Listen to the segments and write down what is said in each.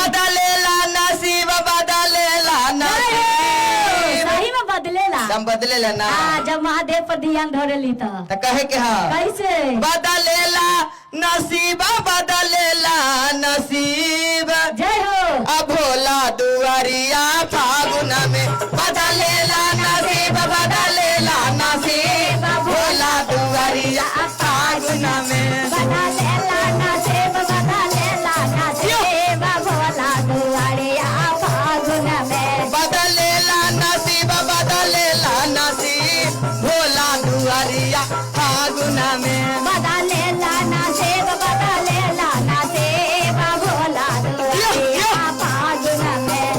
बदलेला नसीब बदलेला नसीब सही में बदलेला हम बदलेला ना जब महादेव पर ध्यान धरेली तो कहे के हाँ कैसे बदलेला नसीब बदलेला नसीब जय हो अब भोला दुआरिया फागुन में बदलेला नसीब बदलेला नसीब भोला दुआरिया फागुन में बदलेला नसीब बदलेला नसीब भोला दुआरिया फागुन में बदलेला नसीब बदलेला नसीब भोला दुआरिया फागुन में बदलेला नसीब बदलेला नसीब भोला दुआरिया फागुन में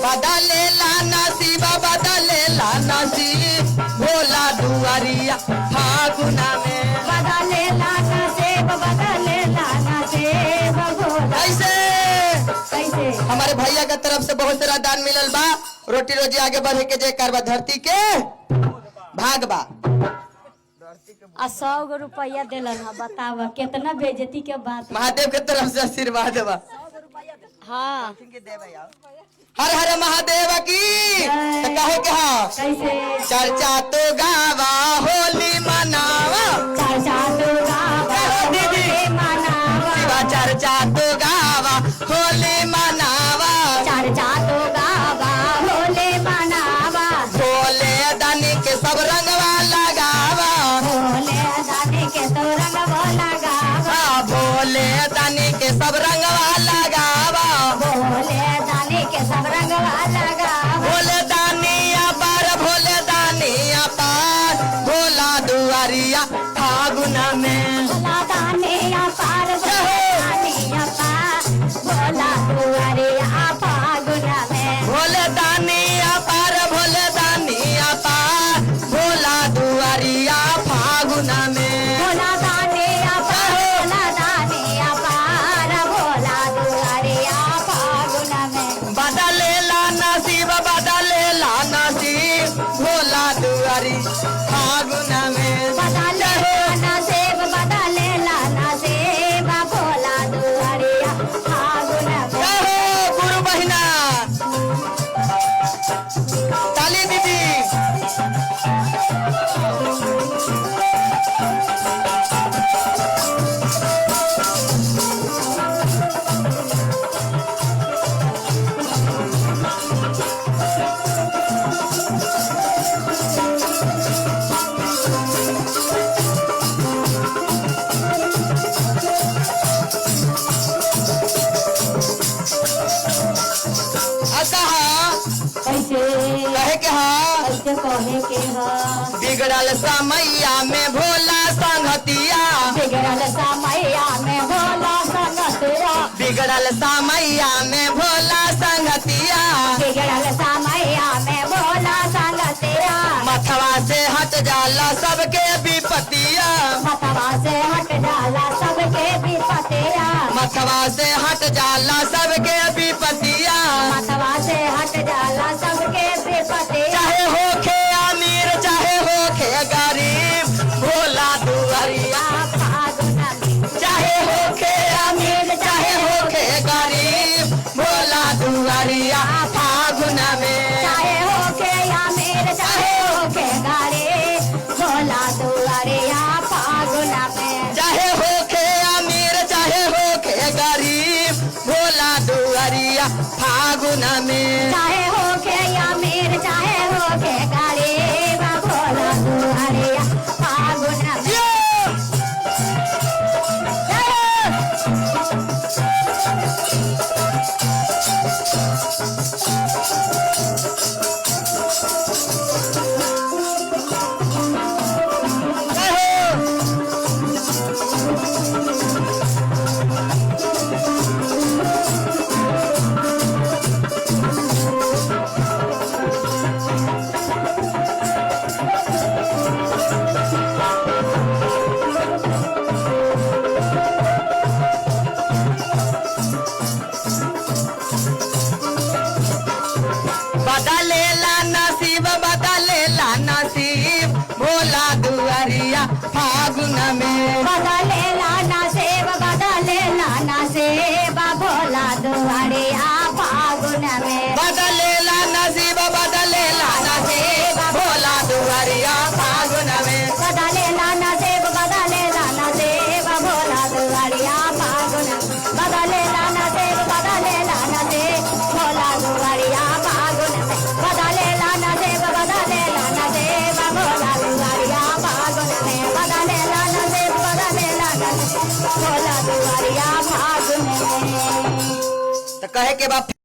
बदलेला नसीब बदलेला नसीब भोला दुआरिया फागुन में बदलेला नसीब बदलेला नसीब भोला कैसे कैसे हमारे भैया के तरफ से बहुत सारा दान मिलल बा रोटी रोजी आगे बढ़े के जे करबा धरती के भाग बा 100 रुपया दिलन है बतावा कितना बेइज्जती के बात महादेव के तरफ से आशीर्वाद बा हाँ हर हर महादेव की तो कहे के हाँ कैसे चर्चा तो गावा होली मनावा चर्चा तो गावा दीदी। होली मनावा शिवा चर्चा तो गावा होली मनावा चर्चा तो गावा होली मनावा भोले दानी के सब रंगवा लगावा भोले दानी के तो रंगवा लगावा हाँ, भोले दानी के सब रंगवा लगावा भोले दानी के सब रंगवा लगावा भोले दानी अपार भोले दानी अपार भोला दुआरिया फागुन में भोला दानी अपार भोला दानी अपार भोला दुआरिया फागुन में भोले दानी अपार भोले दानी अपार भोला दुआरिया फागुन में भोला दानी अपार भोला दुआरिया फागुन में बदलेला नसीब बदलेला नसीब भोला दुआरी फागुन में बदलेला नसीब बदलेला नसीब भोला दुआरिया फागुन में जय हो गुरु बहिना ताली दीदी कैसे कहे के हाँ कैसे कहे के हाँ बिगड़ल समैया में भोला संगतिया बिगड़ल समैया में भोला संगतिया बिगड़ल समैया में भोला संगतिया बिगड़ल समैया में भोला संगतिया मथवा से हट जाला सबके विपतिया मतवा से हट जाला सबके विपतिया मथवा से हट जाला सबके विपतिया मतवा से हट जाला सबके विपतिया चाहे होखे अमीर चाहे होखे गरीब भोला दुआरिया फागुन में चाहे होखे अमीर चाहे होखे गरीब भोला दुआरिया फागुन में चाहे होके या मेरे चाहे होके गारे भोला दुआरिया फागुन में चाहे होखे अमीर चाहे होखे गरीब भोला दुआरिया फागुन में चाहे होके या मेरे चाहे होके गारे भोला दुआरिया फागुन में यो! फागुन में बदले लाना सेब बदले लाना सेब भोला दुआरिया फागुन बदले लाना सेब बदले लाना सेब भोला दुआरिया फागुन बदले लाना सेब बदले लाना सेब भोला दुआरिया फागुन में बदले लाना सेब बदले लाना सेब भोला दुआरिया फागुन में। तो कहे के बाद